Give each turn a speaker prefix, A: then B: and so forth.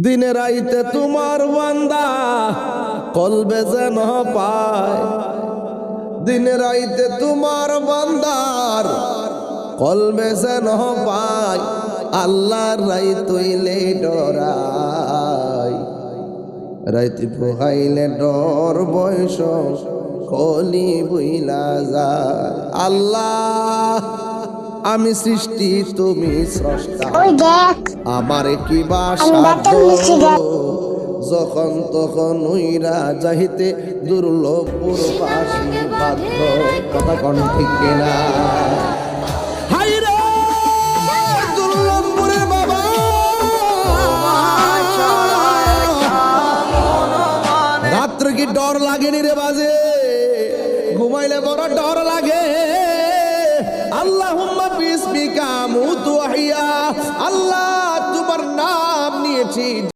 A: দিনে রাইতে তোমার বান্দা কলবে যেন পায়, দিনে রাইতে তোমার বান্দার কলবে যেন পায়, আল্লাহর রাই তৈলে ডরাই, রাইতে পোহাইলে ডর বয়স কলি বইলা যায়। আল্লাহ আমি সৃষ্টি তুমি স্রষ্টা, আমার কি বাসা যখন তখন উইরা যাইতে দুর্লভপুর পাশি বাধ্য। কথা কোন ঠিক কিনা? দুর্লভপুরের বাবা রাত্রে কি ডর লাগেনি রে বাজে? ঘুমাইলে বড়